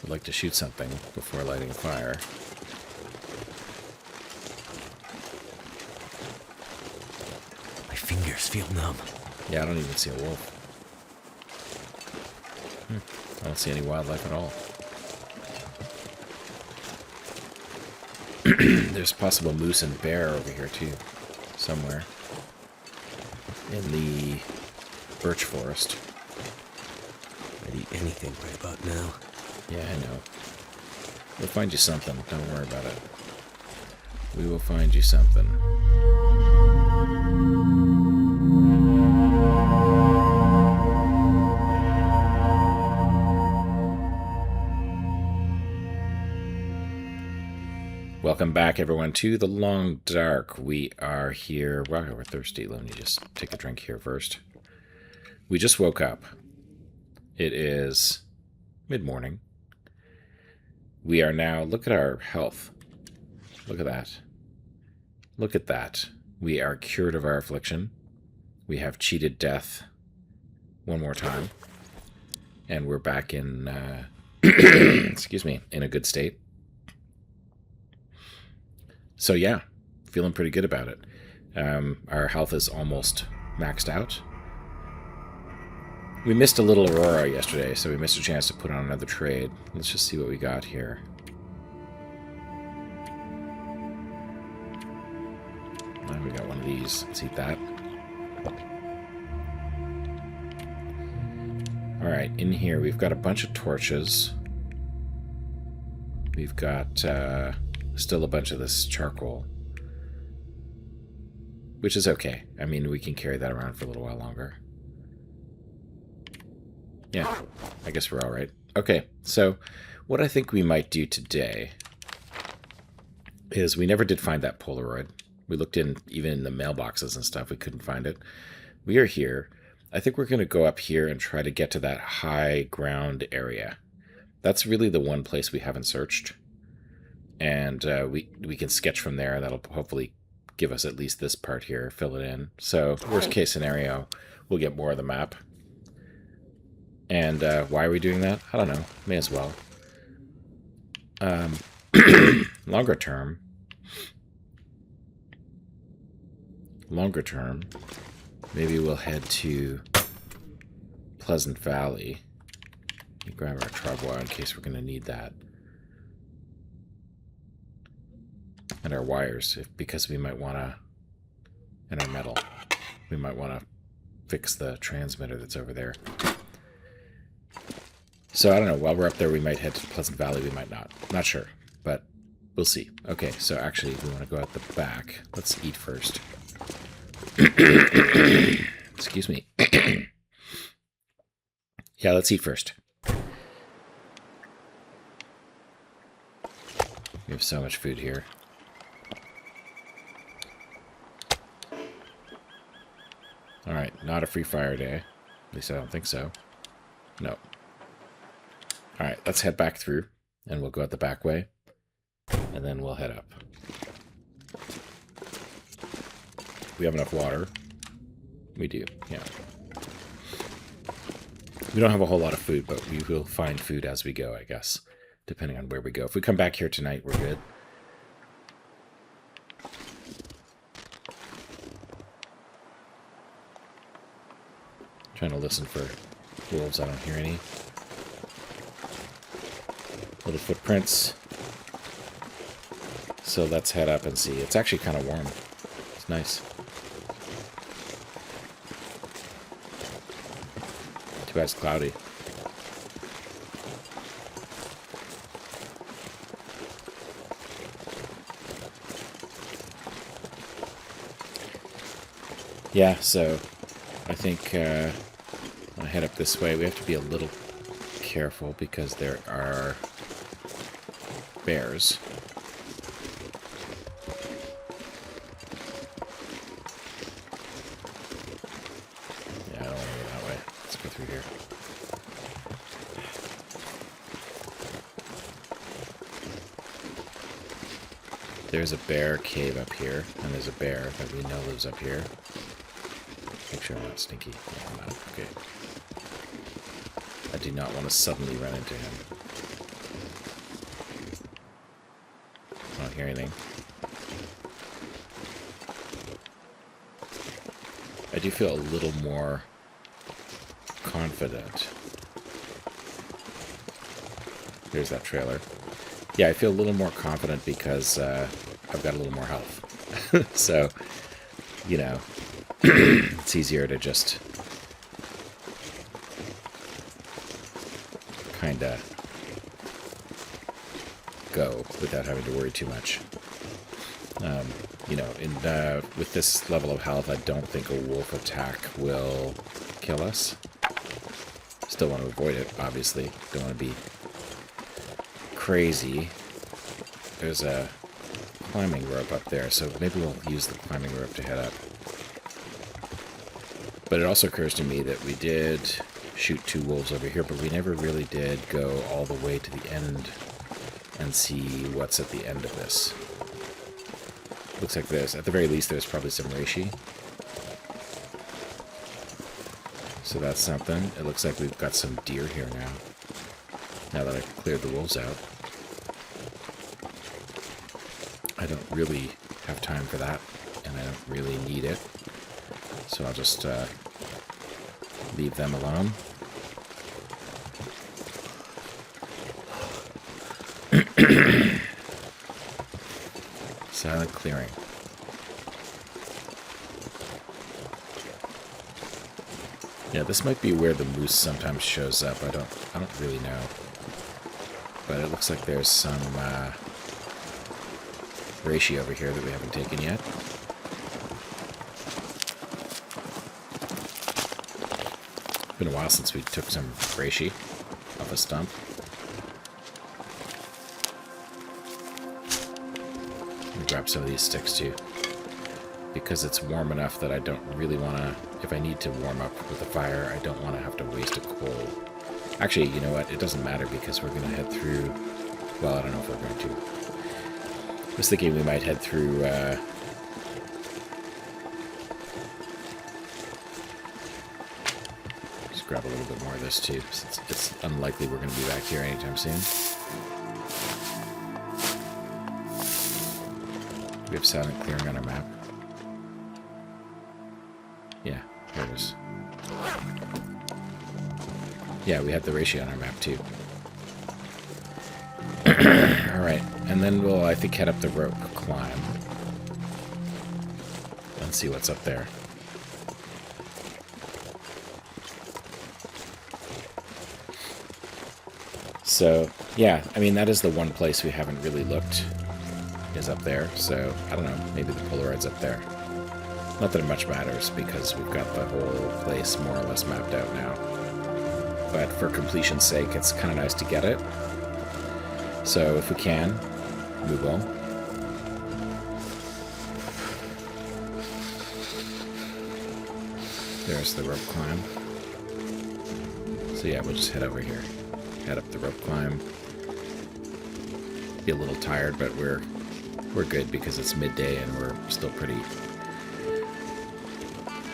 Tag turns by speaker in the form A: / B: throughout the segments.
A: would like to shoot something before lighting a fire.
B: My fingers feel numb.
A: Yeah, I don't even see a wolf. I don't see any wildlife at all. There's possible moose and bear over here too, somewhere. In the birch forest.
B: I'd eat anything right about now.
A: Yeah, I know. We'll find you something. Don't worry about it. We will find you something. Welcome back, everyone, to The Long Dark. We are here. Wow, we're thirsty. Let me just take a drink here first. We just woke up. It is mid-morning. We are now... Look at our health. Look at that. Look at that. We are cured of our affliction. We have cheated death one more time. And we're back in... excuse me, in a good state. So yeah, feeling pretty good about it. Our health is almost maxed out. We missed a little Aurora yesterday, so we missed a chance to put on another trade. Let's just see what we got here. Oh, we got one of these. Let's eat that. Alright, in here we've got a bunch of torches. We've got... still a bunch of this charcoal. Which is okay. I mean, we can carry that around for a little while longer. Yeah, I guess we're alright. Okay, so what I think we might do today is we never did find that Polaroid. We looked in, even in the mailboxes and stuff, we couldn't find it. We are here. I think we're going to go up here and try to get to that high ground area. That's really the one place we haven't searched. And we can sketch from there. That'll hopefully give us at least this part here, fill it in. So, worst case scenario, we'll get more of the map. And why are we doing that? I don't know. May as well. Longer term, maybe we'll head to Pleasant Valley. Let me grab our travois in case we're going to need that. And our wires, because we might want to, and our metal, we might want to fix the transmitter that's over there. So I don't know, while we're up there we might head to Pleasant Valley, we might not. Not sure, but we'll see. Okay, so actually we want to go out the back. Let's eat first. Excuse me. Yeah, let's eat first. We have so much food here. Alright, not a free fire day. At least I don't think so. No. Alright, let's head back through, and we'll go out the back way, and then we'll head up. We have enough water. We do, yeah. We don't have a whole lot of food, but we will find food as we go, I guess, depending on where we go. If we come back here tonight, we're good. Trying to listen for wolves. I don't hear any. Little footprints. So let's head up and see. It's actually kind of warm. It's nice. Too bad it's cloudy. Yeah, so I think when I head up this way, we have to be a little careful because there are bears. Yeah, I don't want to go that way. Let's go through here. There's a bear cave up here, and there's a bear that we know lives up here. Make sure I'm not stinky. No, I'm not. Okay. I do not want to suddenly run into him. hear anything. I do feel a little more confident. There's that trailer. Yeah, I feel a little more confident because I've got a little more health. So, you know, it's easier to just kind of go without having to worry too much. You know, with this level of health, I don't think a wolf attack will kill us. Still want to avoid it, obviously. Don't want to be crazy. There's a climbing rope up there, so maybe we'll use the climbing rope to head up. But it also occurs to me that we did shoot 2 wolves over here, but we never really did go all the way to the end and see what's at the end of this. Looks like there's, at the very least, there's probably some reishi. So that's something. It looks like we've got some deer here now. Now that I've cleared the wolves out. I don't really have time for that, and I don't really need it. So I'll just leave them alone. Silent clearing. Yeah, this might be where the moose sometimes shows up. I don't really know. But it looks like there's some reishi over here that we haven't taken yet. It's been a while since we took some reishi off a stump. Let me grab some of these sticks too. Because it's warm enough that I don't really want to, if I need to warm up with a fire, I don't want to have to waste a coal. Actually, you know what? It doesn't matter because we're going to head through, well, I don't know if we're going to. I was thinking we might head through, just grab a little bit more of this too, since it's unlikely we're going to be back here anytime soon. We have silent clearing on our map. Yeah, there it is. Yeah, we have the reishi on our map too. Alright, and then we'll, I think, head up the rope climb. And see what's up there. So, yeah, I mean, that is the one place we haven't really looked, is up there. So, I don't know, maybe the Polaroid's up there. Not that it much matters, because we've got the whole place more or less mapped out now. But for completion's sake, it's kind of nice to get it. So if we can, we will. There's the rope climb. So yeah, we'll just head over here. Head up the rope climb. Be a little tired, but we're good because it's midday and we're still pretty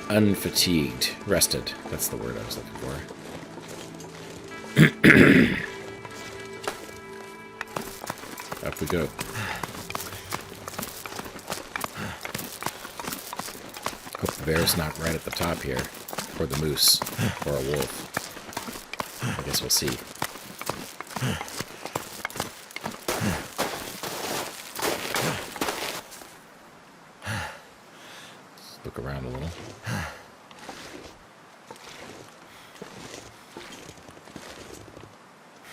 A: unfatigued. Rested. That's the word I was looking for. Up we go. Hope the bear's not right at the top here. Or the moose. Or a wolf. I guess we'll see. Let's look around a little.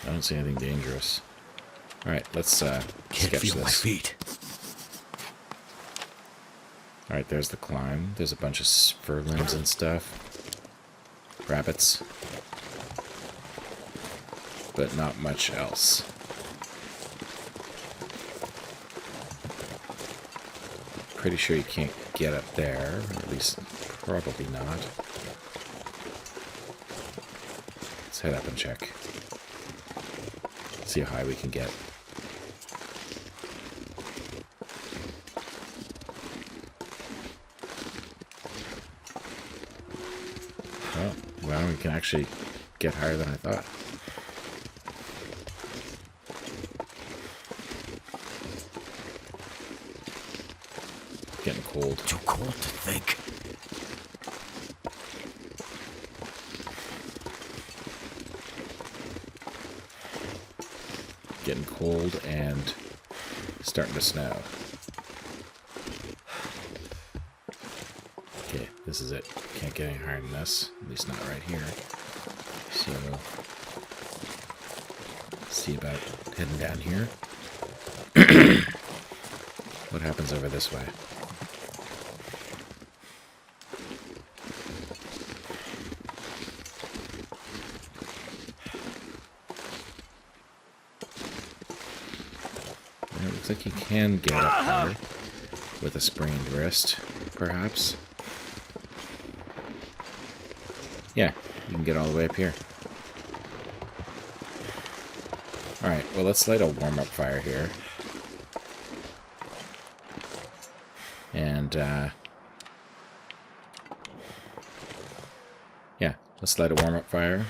A: I don't see anything dangerous. Alright, let's sketch this.
B: My feet.
A: Alright, there's the climb. There's a bunch of fur limbs and stuff. Rabbits. But not much else. Pretty sure you can't get up there. Or at least, probably not. Let's head up and check. See how high we can get. Oh, well, we can actually get higher than I thought. getting cold.
B: Too cold to think.
A: Getting cold and starting to snow. Okay, this is it. Can't get any higher than this. At least not right here. So, see about heading down here. What happens over this way? It looks like you can get up there with a sprained wrist, perhaps. Yeah, you can get all the way up here. Alright, well, let's light a warm-up fire here. And, yeah, let's light a warm-up fire.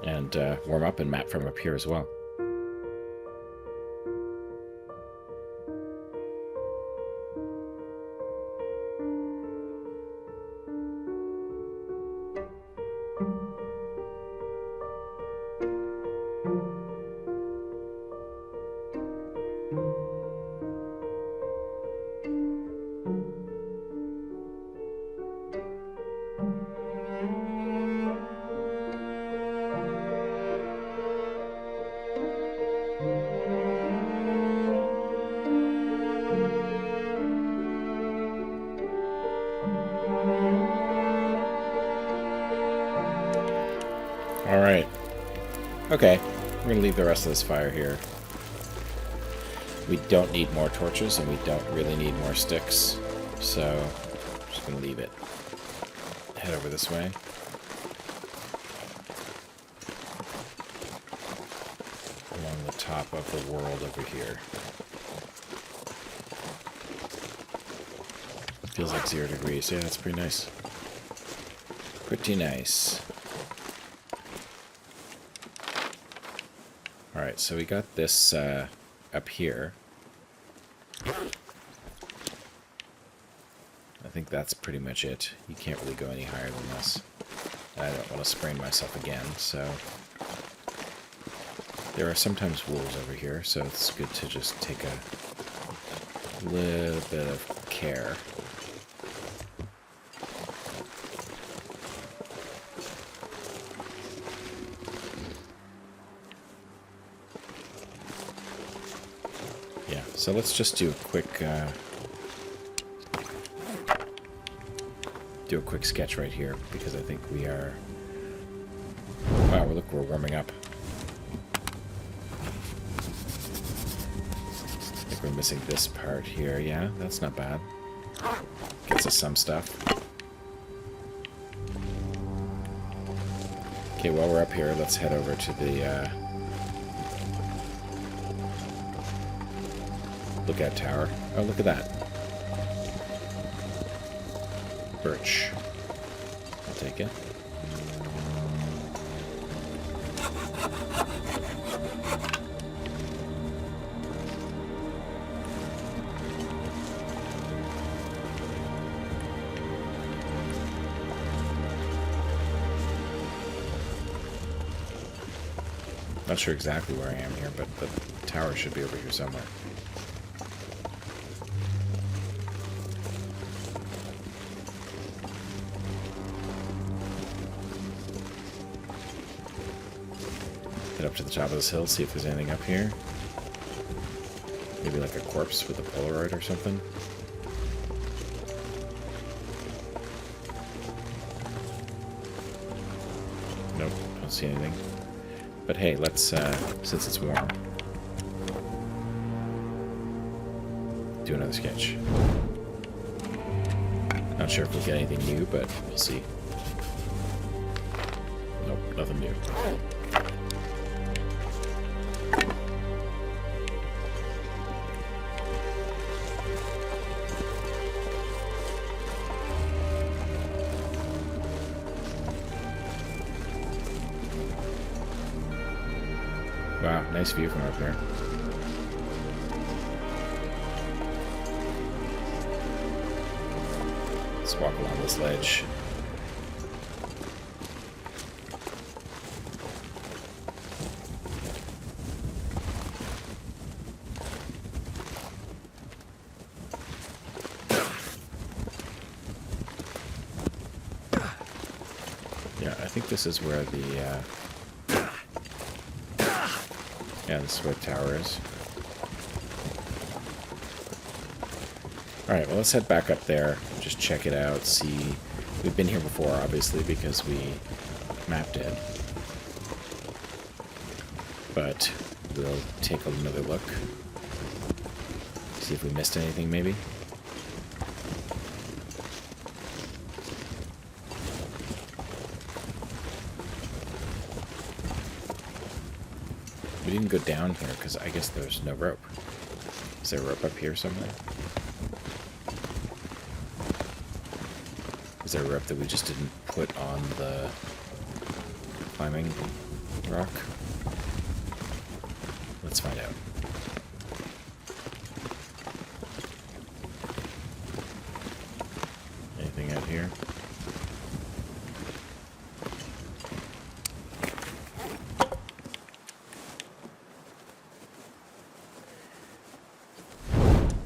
A: And warm up and map from up here as well. Alright. Okay, we're going to leave the rest of this fire here. We don't need more torches, and we don't really need more sticks, so I'm just going to leave it. Head over this way. Along the top of the world over here. Feels like 0 degrees. Yeah, that's pretty nice. Pretty nice. Alright, so we got this up here. I think that's pretty much it. You can't really go any higher than this. I don't want to sprain myself again, so... There are sometimes wolves over here, so it's good to just take a little bit of care. Yeah, so let's just do a quick sketch right here, because I think we are... Wow, look, we're warming up. I think we're missing this part here. Yeah, that's not bad. Gets us some stuff. Okay, while we're up here, let's head over to the lookout tower. Oh, look at that. Birch. I'll take it. Not sure exactly where I am here, but the tower should be over here somewhere. Head up to the top of this hill, see if there's anything up here. Maybe like a corpse with a Polaroid or something. Nope, don't see anything. But hey, let's, since it's warm, do another sketch. Not sure if we'll get anything new, but we'll see. Nope, nothing new. Wow, nice view from up here. Let's walk along this ledge. Yeah, I think this is where the, yeah, this is where the tower is. Alright, well, let's head back up there, just check it out, see... We've been here before, obviously, because we mapped it. But we'll take another look. See if we missed anything, maybe. We didn't go down here, because I guess there's no rope. Is there a rope up here somewhere? Is there a rope that we just didn't put on the climbing rock? Let's find out. Anything out here?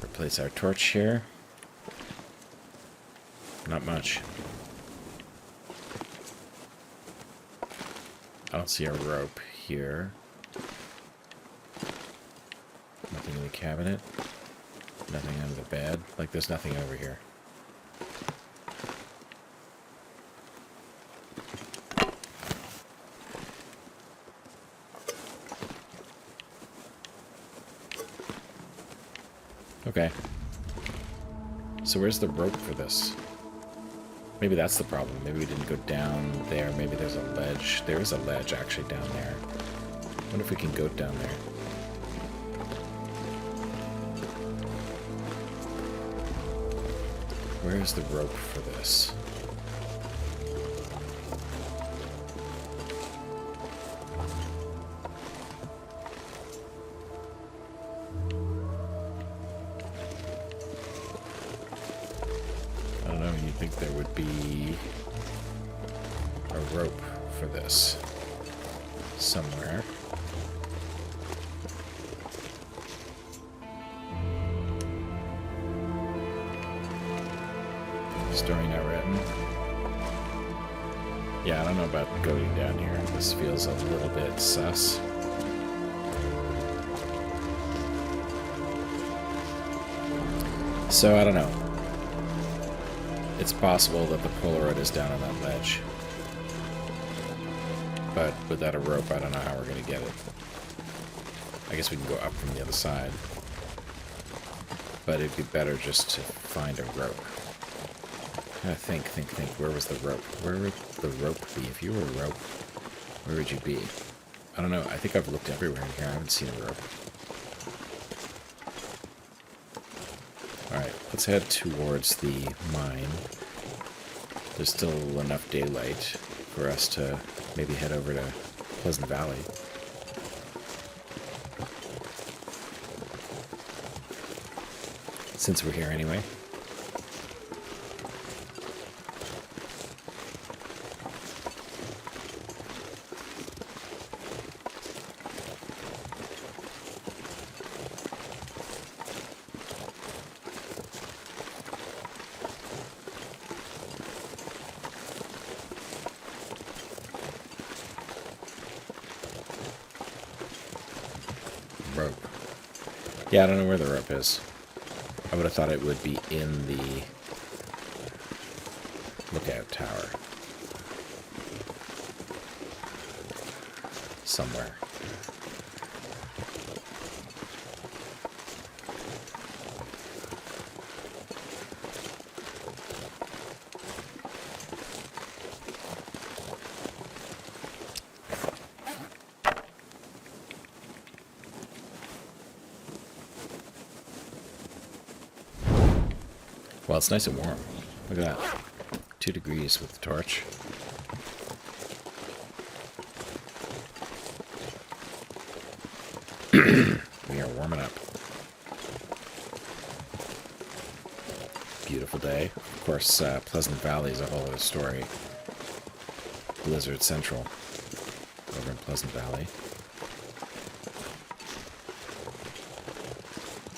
A: Replace our torch here. Not much. I don't see a rope here. Nothing in the cabinet. Nothing under the bed. Like, there's nothing over here. Okay. So where's the rope for this? Maybe that's the problem. Maybe we didn't go down there. Maybe there's a ledge. There is a ledge actually down there. I wonder if we can go down there. Where is the rope for this? I think there would be a rope for this somewhere. Story not written. Yeah, I don't know about going down here. This feels a little bit sus. So, I don't know. It's possible that the Polaroid is down on that ledge. But without a rope, I don't know how we're going to get it. I guess we can go up from the other side. But it'd be better just to find a rope. Think. Where was the rope? Where would the rope be? If you were a rope, where would you be? I don't know. I think I've looked everywhere in here. I haven't seen a rope. Alright, let's head towards the mine. There's still enough daylight for us to maybe head over to Pleasant Valley. Since we're here anyway. Rope. Yeah, I don't know where the rope is. I would have thought it would be in the lookout tower. Somewhere. Well, it's nice and warm. Look at that. 2 degrees with the torch. We are warming up. Beautiful day. Of course, Pleasant Valley is a whole other story. Blizzard Central over in Pleasant Valley.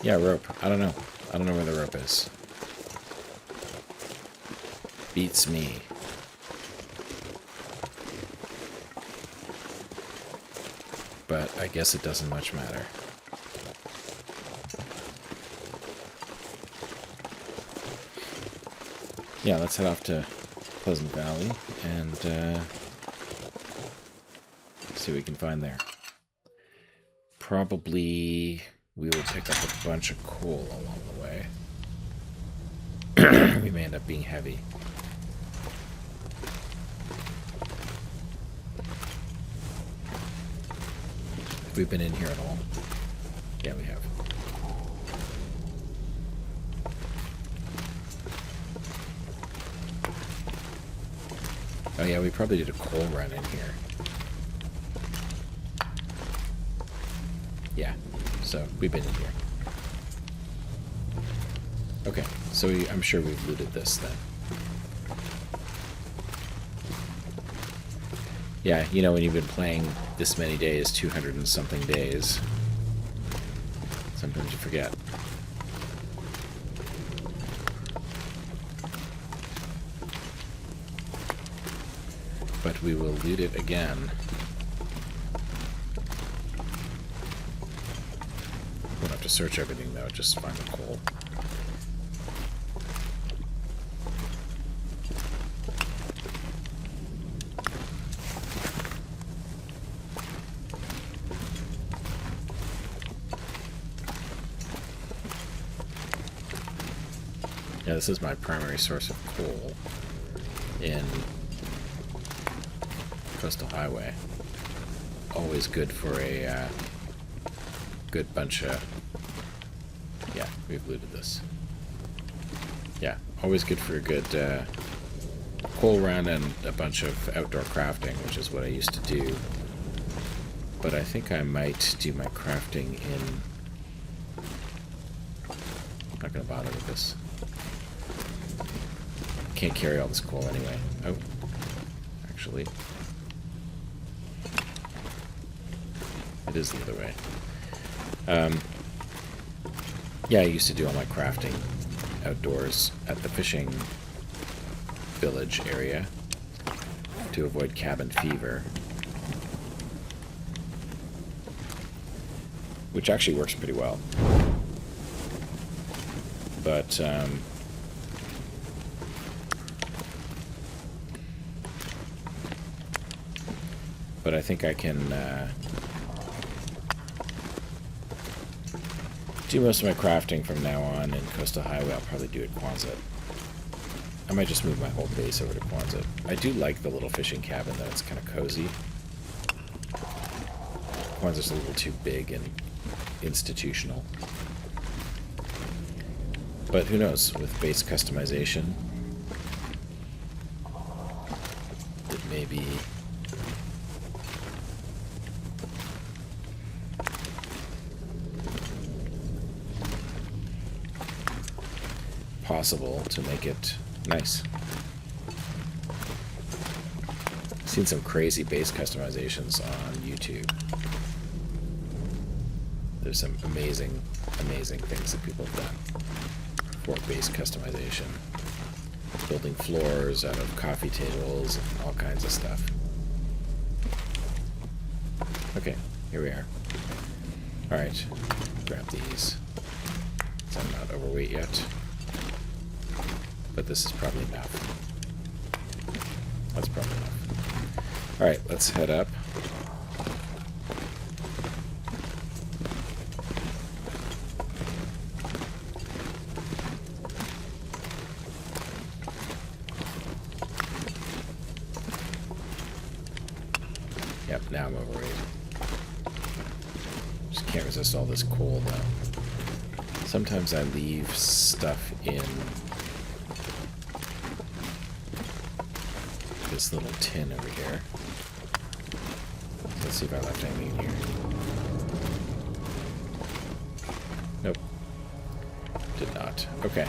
A: Yeah, rope. I don't know. I don't know where the rope is. Beats me. But I guess it doesn't much matter. Yeah, let's head off to Pleasant Valley and see what we can find there. Probably we will pick up a bunch of coal along the way. We may end up being heavy. Have we been in here at all? Yeah, we have. Oh yeah, we probably did a coal run in here. Yeah, so we've been in here. Okay, so I'm sure we've looted this then. Yeah, you know, when you've been playing this many days, 200 and something days, sometimes you forget. But we will loot it again. Won't have to search everything though, just find the coal. Yeah, this is my primary source of coal in Coastal Highway. Always good for a good bunch of... Yeah, we've looted this. Yeah, always good for a good coal run and a bunch of outdoor crafting, which is what I used to do. But I think I might do my crafting in... I'm not going to bother with this. Can't carry all this coal anyway. Oh, actually... It is the other way. Yeah, I used to do all my crafting outdoors at the fishing village area to avoid cabin fever. Which actually works pretty well. But, I think I can, do most of my crafting from now on in Coastal Highway. I'll probably do it Quonset. I might just move my whole base over to Quonset. I do like the little fishing cabin though, it's kind of cozy. Quonset's a little too big and institutional. But who knows, with base customization, it may be possible to make it nice. I've seen some crazy base customizations on YouTube. There's some amazing, amazing things that people have done for base customization. Building floors out of coffee tables and all kinds of stuff. Okay, here we are. Alright, grab these. So I'm not overweight yet. But this is probably enough. That's probably enough. Alright, let's head up. Yep, now I'm overweight. Just can't resist all this coal, though. Sometimes I leave stuff in this little tin over here. Let's see if I left anything in here. Nope. Did not. Okay.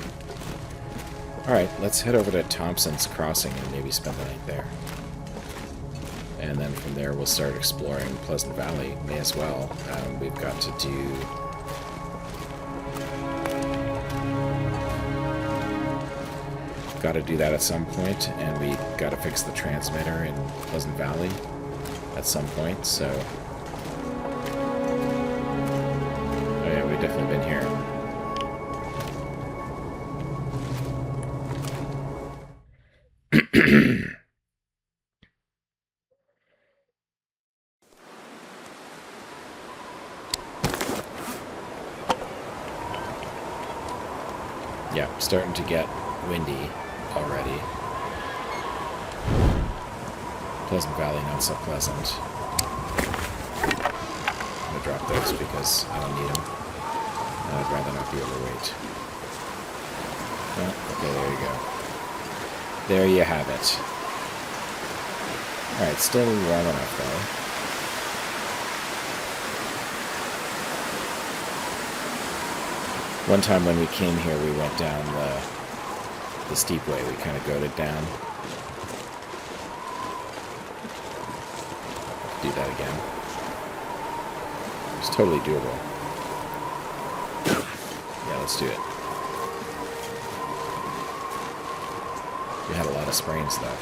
A: Alright, let's head over to Thompson's Crossing and maybe spend the night there. And then from there we'll start exploring Pleasant Valley. May as well. We've got to do... Got to do that at some point, and we got to fix the transmitter in Pleasant Valley at some point, so... Oh yeah, we've definitely been here. Yeah, starting to get windy already. Pleasant Valley, not so pleasant. I'm going to drop those because I don't need them. And I'd rather not be overweight. Oh, okay, there you go. There you have it. Alright, still warm enough though. One time when we came here, we went down the steep way. We kind of goated down. Do that again. It's totally doable. Yeah, let's do it. We had a lot of sprains, though.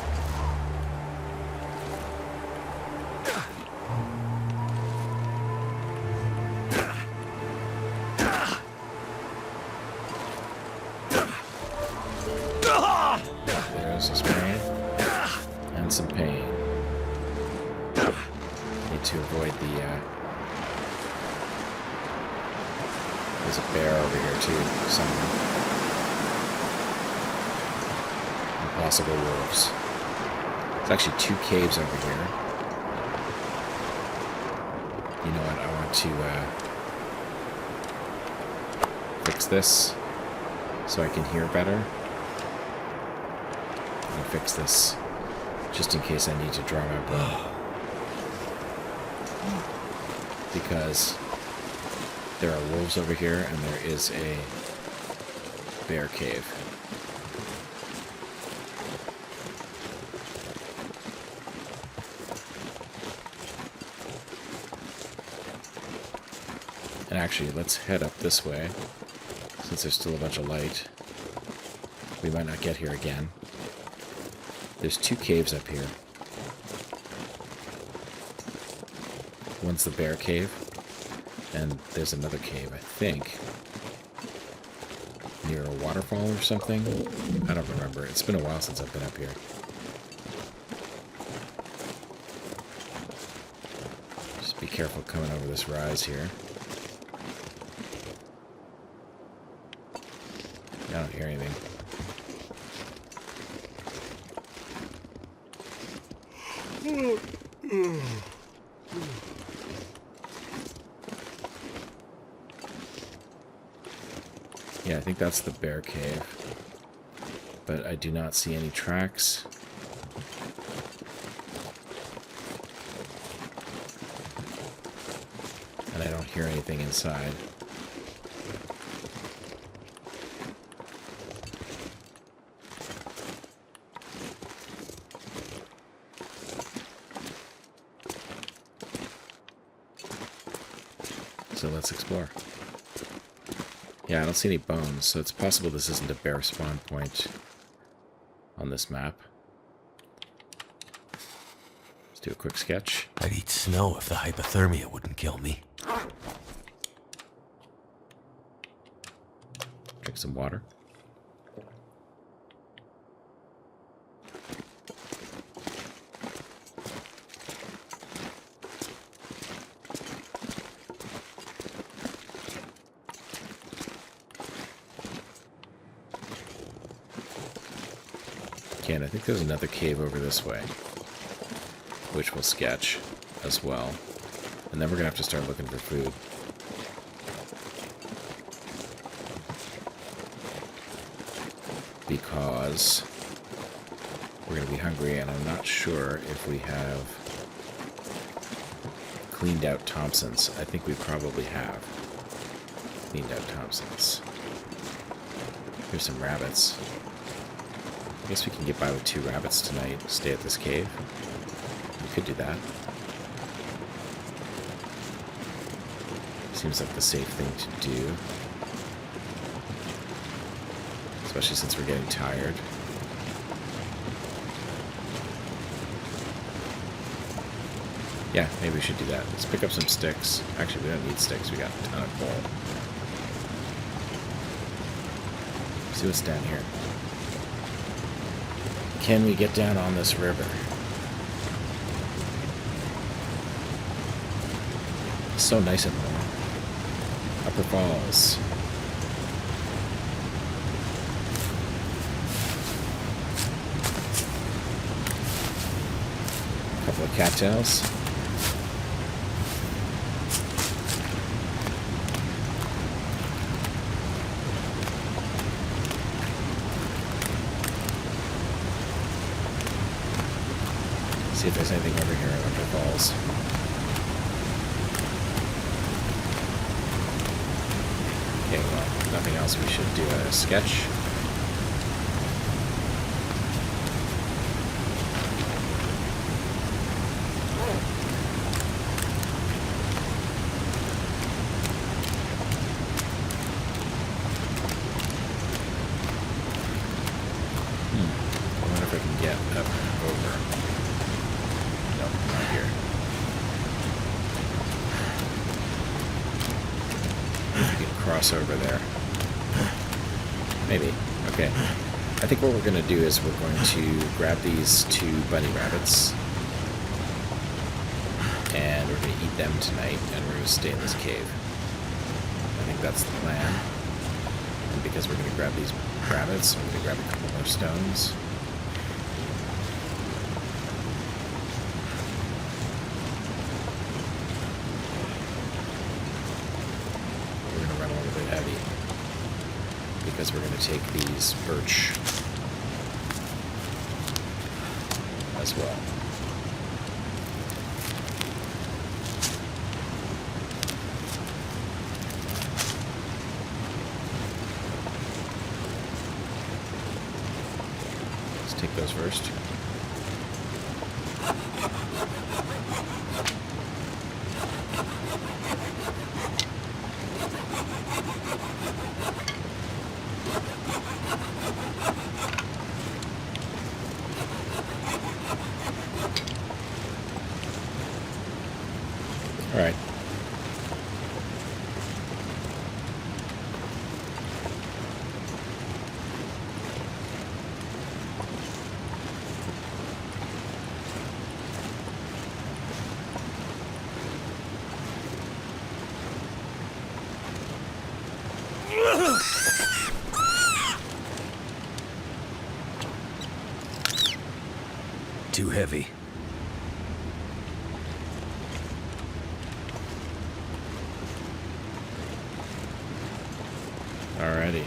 A: There's a sprain. And some pain. Need to avoid the, There's a bear over here, too, somewhere. Possible wolves. There's actually 2 caves over here. You know what? I want to fix this so I can hear better. And fix this just in case I need to draw my bow. Because there are wolves over here and there is a bear cave. And actually, let's head up this way, since there's still a bunch of light. We might not get here again. There's 2 caves up here. One's the bear cave, and there's another cave, I think, near a waterfall or something. I don't remember. It's been a while since I've been up here. Just be careful coming over this rise here. I don't hear anything. Yeah, I think that's the bear cave. But I do not see any tracks. And I don't hear anything inside. So let's explore. Yeah, I don't see any bones, so it's possible this isn't a bear spawn point on this map. Let's do a quick sketch.
B: I'd eat snow if the hypothermia wouldn't kill me.
A: Drink some water. Okay, and I think there's another cave over this way, which we'll sketch as well. And then we're going to have to start looking for food. Because we're going to be hungry, and I'm not sure if we have cleaned out Thompson's. I think we probably have cleaned out Thompson's. Here's some rabbits. I guess we can get by with 2 rabbits tonight. Stay at this cave. We could do that. Seems like the safe thing to do. Especially since we're getting tired. Yeah, maybe we should do that. Let's pick up some sticks. Actually, we don't need sticks. We got a ton of coal. See what's down here. Can we get down on this river? It's so nice and warm. Upper Falls. A couple of cattails. See if there's anything over here in Upper Falls. Okay, well, nothing else. We should do a sketch. I wonder if I can get up and over. Nope, not here. If we can cross over there. Maybe. Okay. I think what we're going to do is we're going to grab these 2 bunny rabbits. And we're going to eat them tonight, and we're going to stay in this cave. I think that's the plan. And because we're going to grab these rabbits, I'm going to grab a couple more stones. We're going to run a little bit heavy because we're going to take these birch as well. Let's take those first. All right.
B: Too heavy.
A: Alrighty.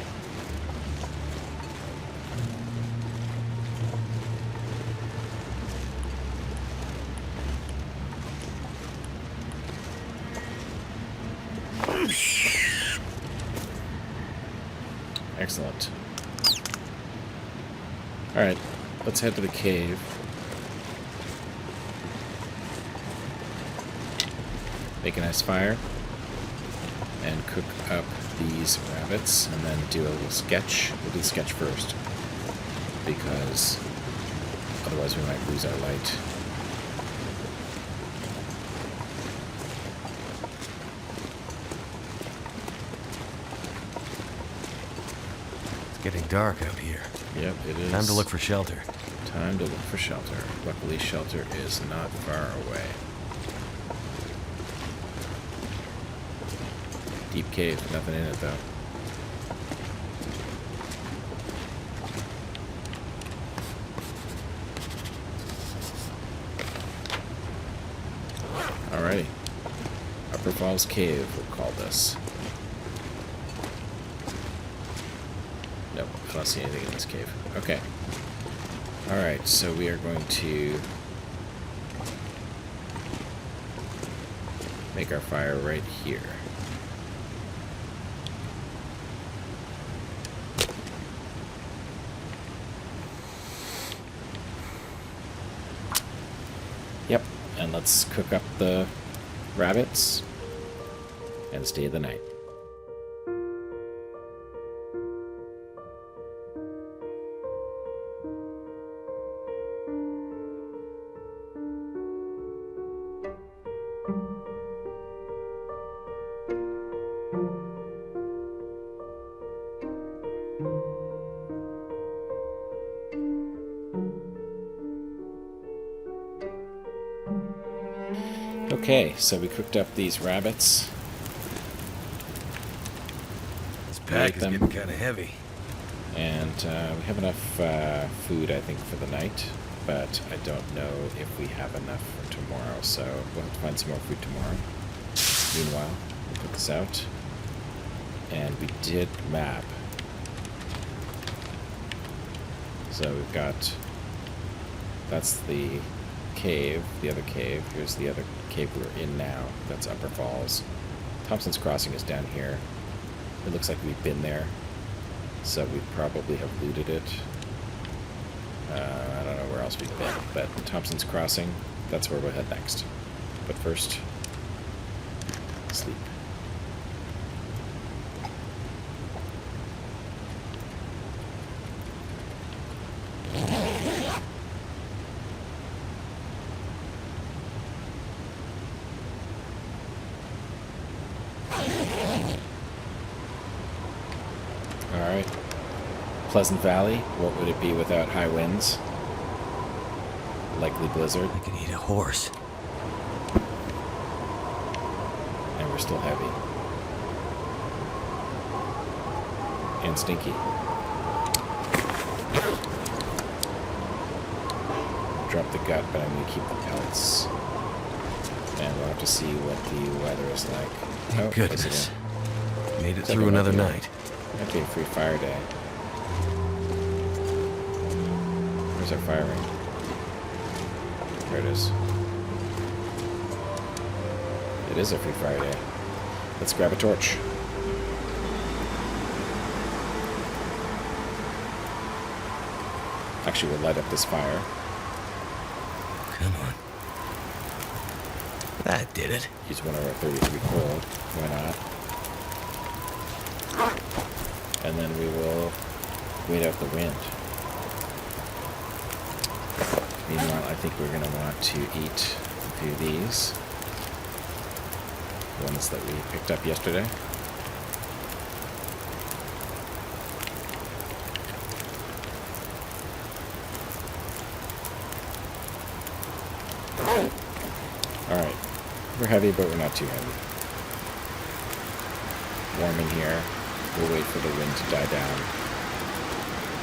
A: Excellent. Alright, let's head to the cave. Make a nice fire. And cook up these rabbits, and then do a little sketch. We'll do the sketch first, because otherwise we might lose our light.
B: It's getting dark out here.
A: Yep, it is.
B: Time to look for shelter.
A: Time to look for shelter. Luckily, shelter is not far away. Deep cave, nothing in it though. Alrighty. Upper Falls Cave, we'll call this. Nope, I don't see anything in this cave. Okay. Alright, so we are going to make our fire right here. Yep, and let's cook up the rabbits and stay the night. Okay, so we cooked up these rabbits.
B: This pack is
A: them.
B: getting kind of heavy.
A: And we have enough food, I think, for the night. But I don't know if we have enough for tomorrow. So we'll have to find some more food tomorrow. Meanwhile, we'll put this out. And we did map. So we've got... That's the cave, the other cave. Here's the other cave we're in now. That's Upper Falls. Thompson's Crossing is down here. It looks like we've been there. So we probably have looted it. I don't know where else we've been, but Thompson's Crossing, that's where we'll head next. But first, sleep. Alright. Pleasant Valley, what would it be without high winds? Likely blizzard.
B: I could eat a horse.
A: And we're still heavy. And stinky. Drop the gut, but I'm going to keep the pelts. And we'll have to see what the weather is like.
B: Thank goodness. Made it
A: It's like
B: through
A: it might
B: another
A: be-
B: night.
A: Might be a free fire day. Where's our fire ring? There it is. It is a free fire day. Let's grab a torch. Actually, we'll light up this fire.
B: Come on. That did it.
A: Use one of our 33 coal. Why not? And then we will wait out the wind. Meanwhile, I think we're going to want to eat a few of these. The ones that we picked up yesterday. Alright. We're heavy, but we're not too heavy. Warm in here. We'll wait for the wind to die down.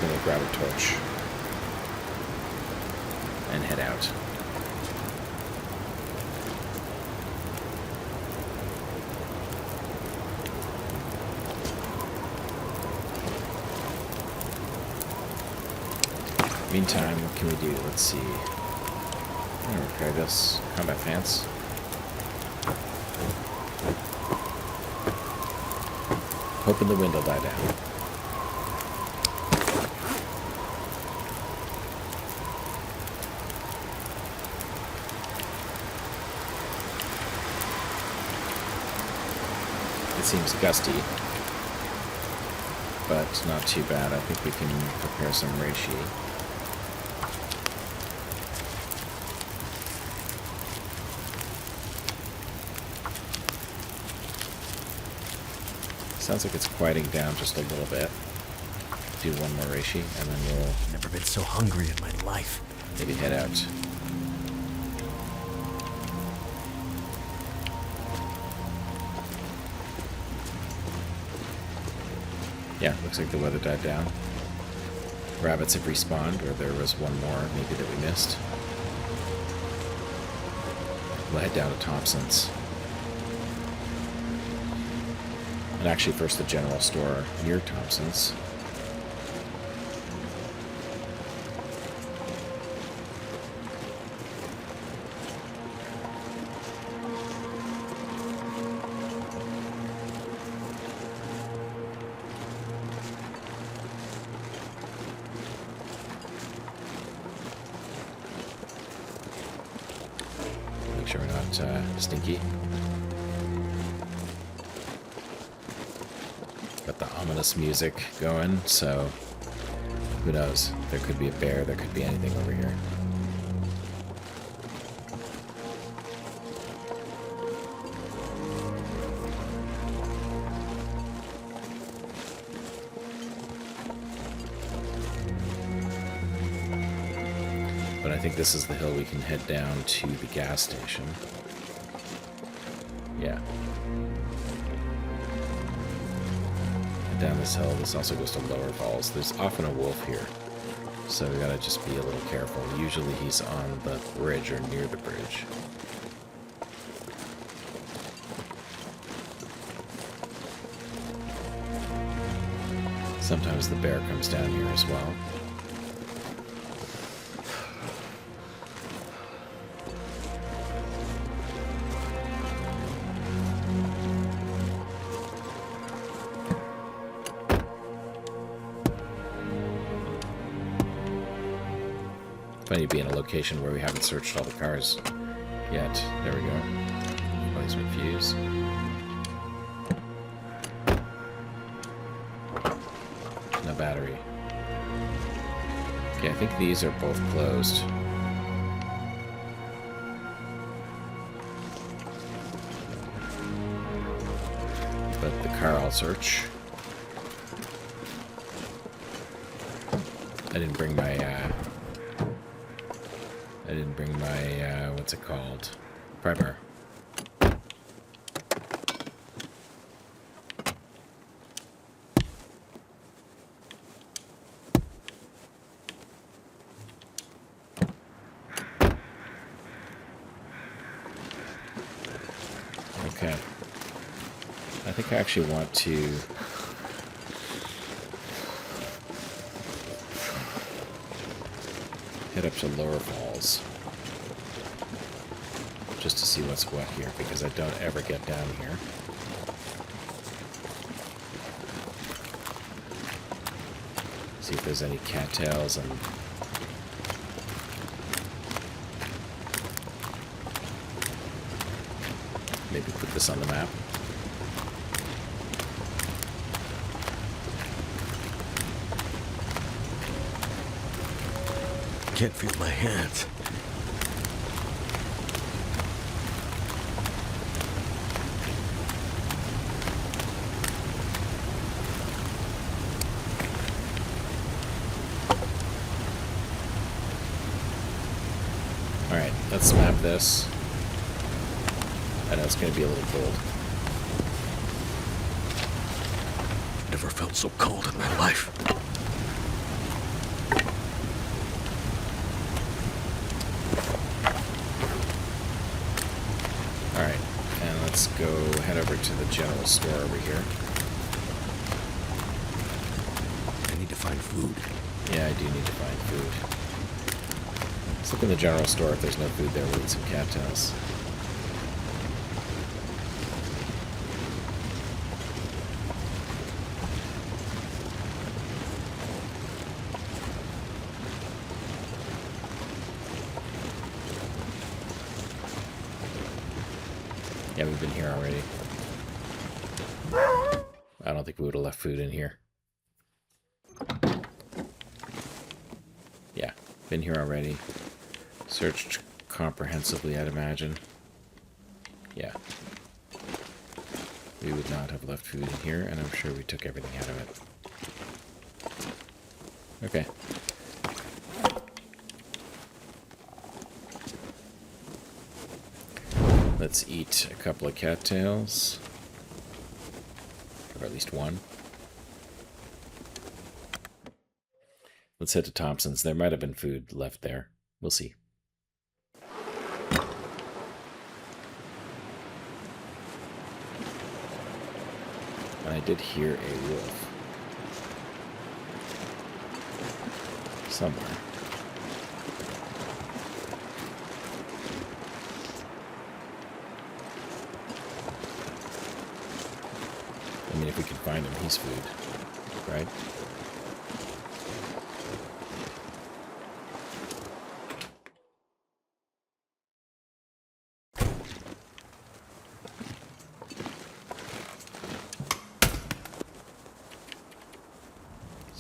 A: Then we'll grab a torch. And head out. Meantime, what can we do? Let's see. I'm gonna repair this combat pants. Hoping the wind will die down. It seems gusty, but not too bad. I think we can prepare some reishi. Sounds like it's quieting down just a little bit. Do one more reishi, and then we'll
B: Never been so hungry in my life.
A: maybe head out. Yeah, looks like the weather died down. Rabbits have respawned, or there was one more maybe that we missed. We'll head down to Thompson's. And actually first the general store near Thompson's. sure we're not stinky. Got the ominous music going, so who knows? There could be a bear, there could be anything over here. But I think this is the hill we can head down to the gas station. Yeah. And down this hill, this also goes to Lower Falls. There's often a wolf here, so we gotta just be a little careful. Usually he's on the bridge or near the bridge. Sometimes the bear comes down here as well. Funny to be in a location where we haven't searched all the cars yet. There we go. Replacement fuse. No battery. Okay, I think these are both closed. But the car I'll search. I didn't bring my what's it called? Pry bar. Okay. I think I actually want to head up to Lower Falls. Just to see what's what here, because I don't ever get down here. See if there's any cattails and maybe put this on the map.
B: Can't feel my hands.
A: Alright, let's map this. I know it's going to be a little cold.
B: Never felt so cold in my life.
A: Alright, and let's go head over to the general store over here.
B: I need to find food.
A: Yeah, I do need to find food. Let's look in the general store. If there's no food there, we'll eat some cattails. Yeah, we've been here already. I don't think we would have left food in here. Yeah, been here already. Searched comprehensively, I'd imagine. Yeah. We would not have left food in here, and I'm sure we took everything out of it. Okay. Let's eat a couple of cattails. Or at least one. Let's head to Thompson's. There might have been food left there. We'll see. And I did hear a wolf. Somewhere. I mean, if we can find him, he's food, right?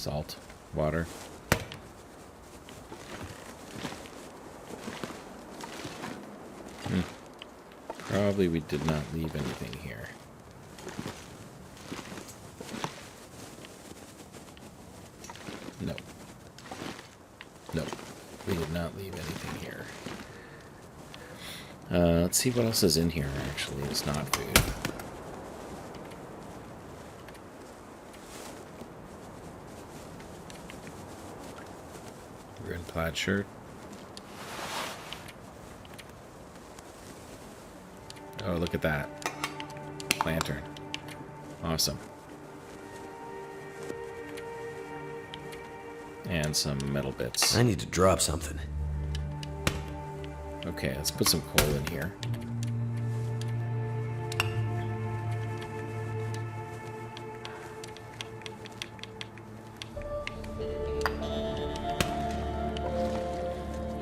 A: Salt, water. Probably we did not leave anything here. Nope. Nope. We did not leave anything here. Let's see what else is in here, actually. It's not food. We're in plaid shirt. Oh, look at that. Lantern. Awesome. And some metal bits.
B: I need to drop something.
A: Okay, let's put some coal in here.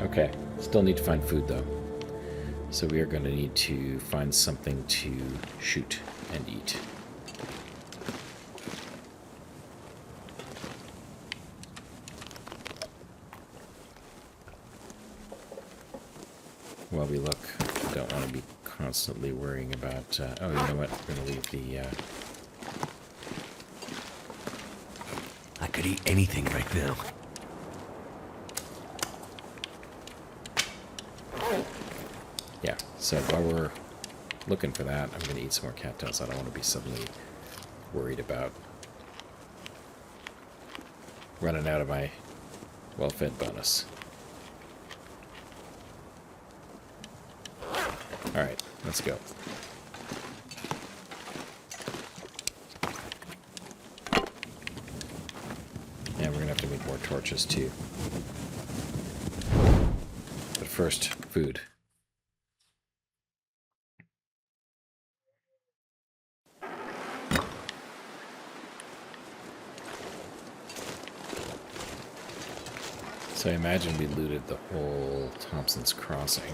A: Okay, still need to find food though. So we are going to need to find something to shoot and eat. While we look, I don't want to be constantly worrying about... oh, you know what? We're going to leave the...
B: I could eat anything right now.
A: Yeah, so while we're looking for that, I'm going to eat some more cattails. I don't want to be suddenly worried about running out of my well-fed bonus. Alright, let's go. And we're going to have to make more torches too. But first, food. So I imagine we looted the whole Thompson's Crossing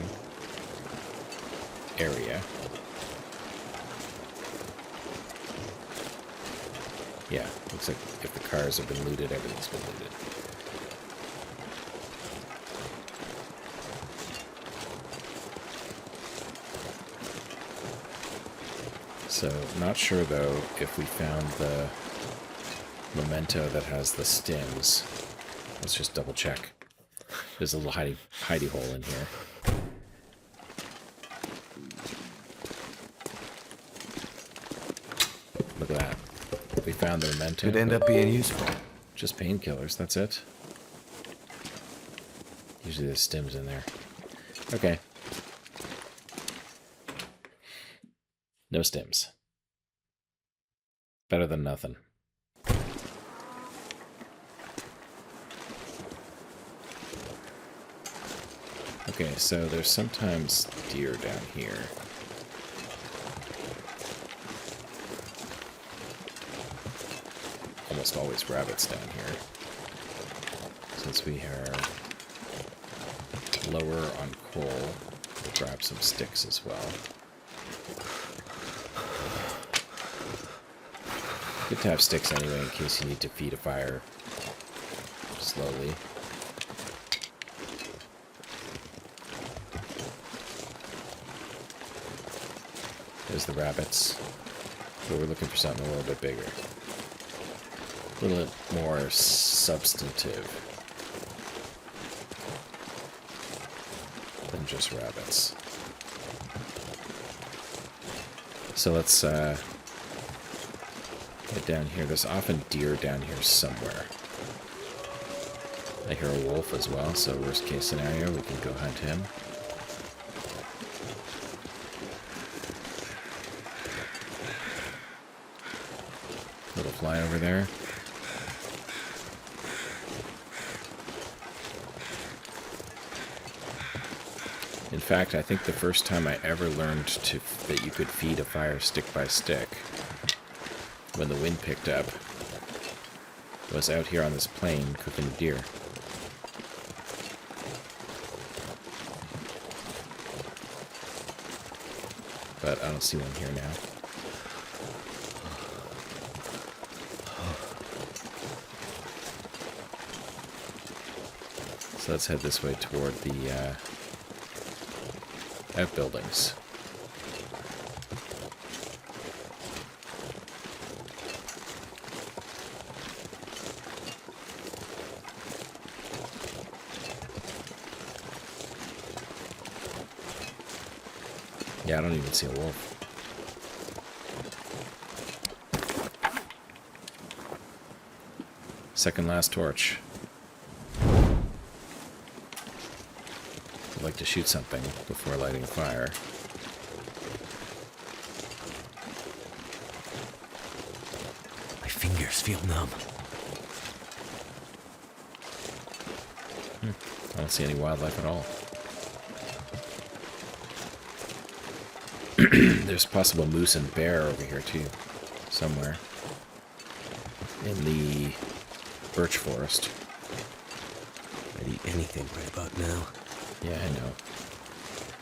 A: area. Yeah, looks like if the cars have been looted, everything's been looted. So, not sure though if we found the memento that has the stims. Let's just double check. There's a little hidey hole in here. Look at that. We found the memento.
B: Could end up being useful.
A: Just painkillers, that's it. Usually there's stims in there. Okay. No stims. Better than nothing. Okay, so there's sometimes deer down here. Almost always rabbits down here. Since we are lower on coal, we'll grab some sticks as well. Good to have sticks anyway in case you need to feed a fire slowly. There's the rabbits. But we're looking for something a little bit bigger. A little bit more substantive than just rabbits. So let's get down here. There's often deer down here somewhere. I hear a wolf as well, so worst case scenario, we can go hunt him. Little fly over there. In fact, I think the first time I ever learned that you could feed a fire stick by stick, when the wind picked up, was out here on this plain cooking deer. But I don't see one here now. So let's head this way toward the outbuildings. Yeah, I don't even see a wolf. Second last torch. I'd like to shoot something before lighting a fire.
B: My fingers feel numb.
A: I don't see any wildlife at all. There's possible moose and bear over here too, somewhere. In the birch forest.
B: I'd eat anything right about now.
A: Yeah, I know.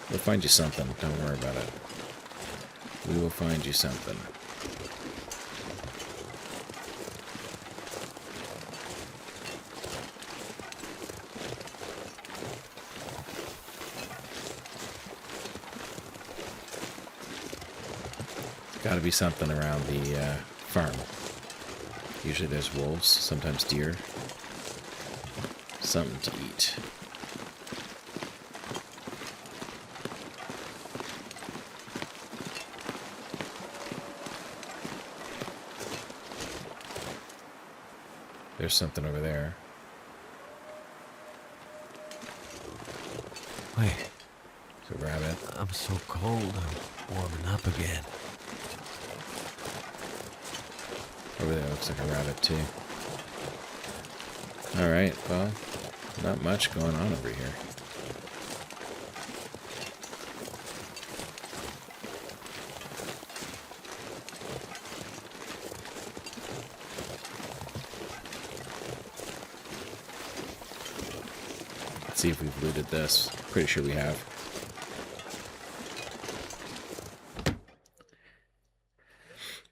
A: We'll find you something. Don't worry about it. We will find you something. Gotta be something around the farm. Usually there's wolves, sometimes deer. Something to eat. There's something over there.
B: Wait,
A: It's a rabbit.
B: I'm so cold. I'm warming up again.
A: Over there looks like a rabbit too. Alright, well, not much going on over here. Let's see if we've looted this. Pretty sure we have.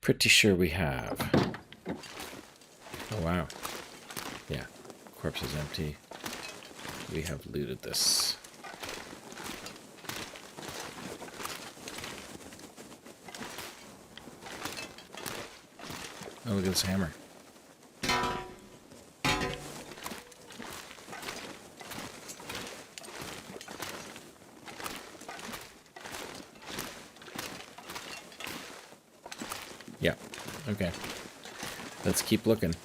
A: Pretty sure we have. Oh, wow. Yeah. Corpse is empty. We have looted this. Oh, look at this hammer. Yeah. Okay. Let's keep looking.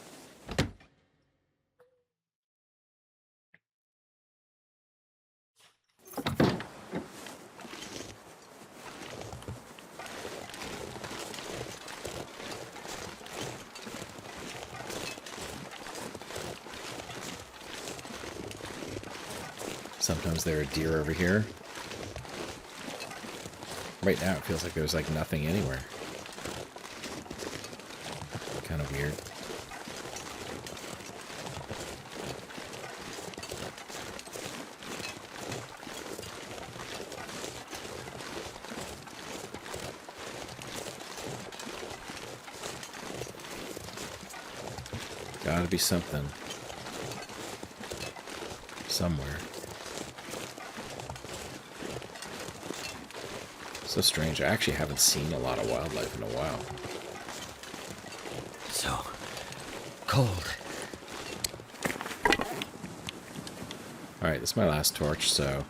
A: Sometimes there are deer over here. Right now it feels like there's like nothing anywhere. Kind of weird. Gotta be something. Somewhere. So strange. I actually haven't seen a lot of wildlife in a while.
B: So cold.
A: Alright, this is my last torch, so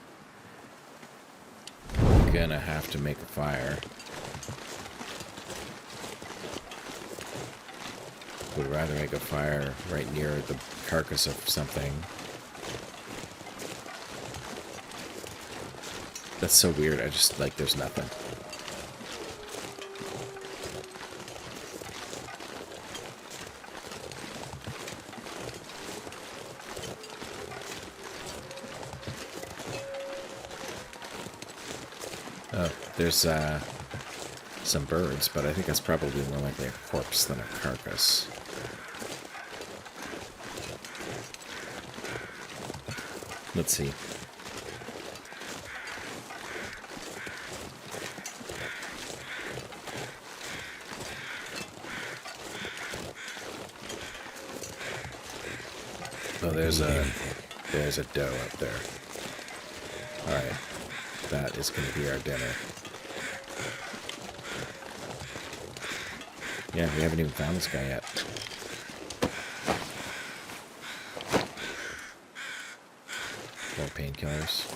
A: I'm gonna have to make a fire. Would rather make a fire right near the carcass of something. That's so weird. I just, like, there's nothing. Oh, there's some birds, but I think that's probably more likely a corpse than a carcass. Let's see. Oh, there's a There's a doe up there. Alright. That is going to be our dinner. Yeah, we haven't even found this guy yet. More painkillers.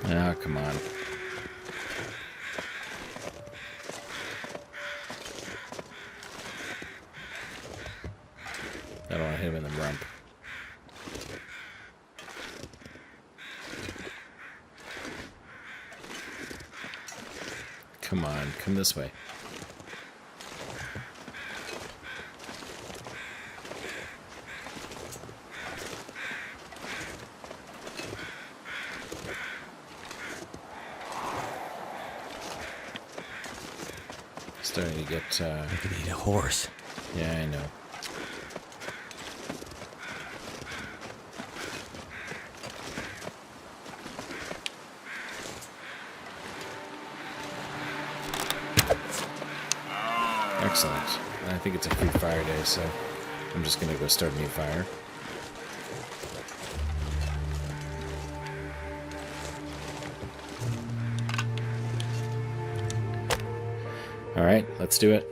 A: Oh, come on. I don't want to hit him in the rump. Come on, come this way. Starting to get,
B: I could eat a horse.
A: Yeah, I know. Excellent. I think it's a free fire day, so I'm just gonna go start a new fire. Alright, let's do it.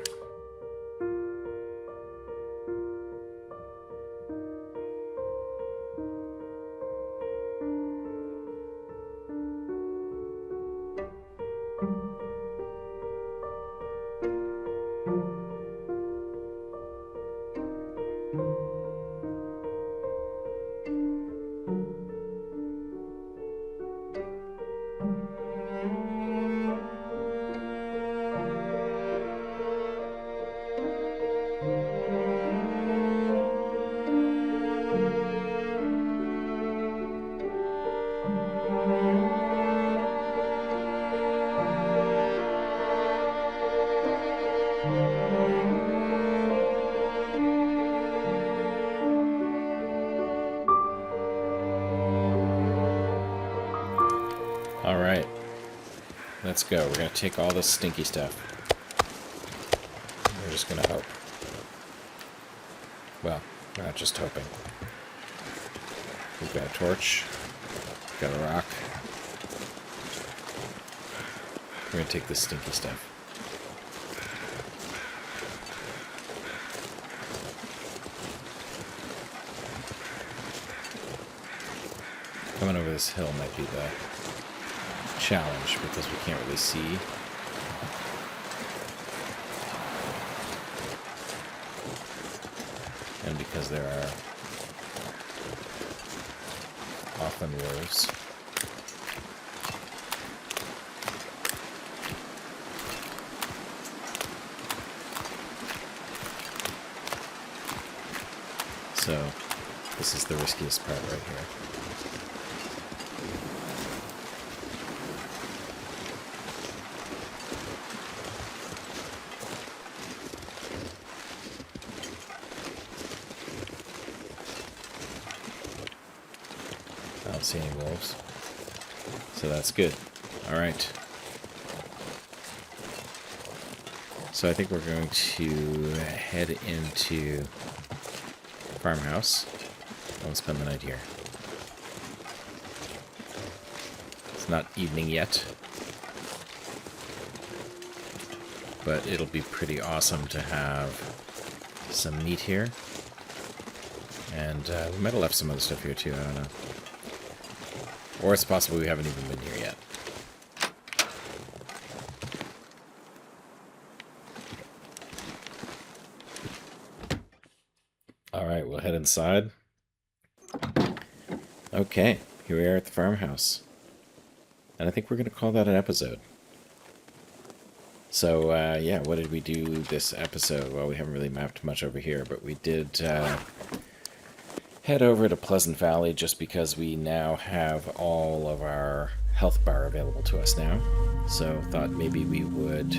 A: Alright. Let's go. We're going to take all this stinky stuff. We're just going to hope. Well, we're not just hoping. We've got a torch. We've got a rock. We're going to take this stinky stuff. Coming over this hill might be the challenge because we can't really see. And because there are often wolves. So, this is the riskiest part right here. I don't see any wolves. So that's good. Alright. So I think we're going to head into farmhouse. We'll spend the night here. It's not evening yet, but it'll be pretty awesome to have some meat here. And we might have left some other stuff here too, I don't know. Or it's possible we haven't even been here yet. Alright, we'll head inside. Okay, here we are at the farmhouse. And I think we're going to call that an episode. So, yeah, what did we do this episode? Well, we haven't really mapped much over here, but we did head over to Pleasant Valley just because we now have all of our health bar available to us now. So, thought maybe we would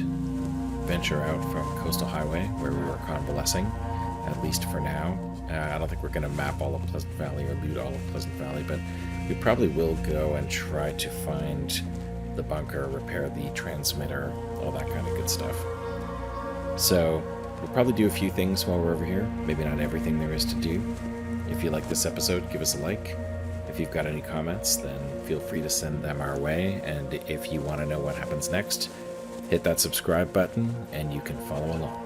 A: venture out from Coastal Highway, where we were convalescing, at least for now. I don't think we're going to map all of Pleasant Valley or loot all of Pleasant Valley, but we probably will go and try to find the bunker, repair the transmitter, all that kind of good stuff. So, we'll probably do a few things while we're over here. Maybe not everything there is to do. If you like this episode, give us a like. If you've got any comments, then feel free to send them our way. And if you want to know what happens next, hit that subscribe button and you can follow along.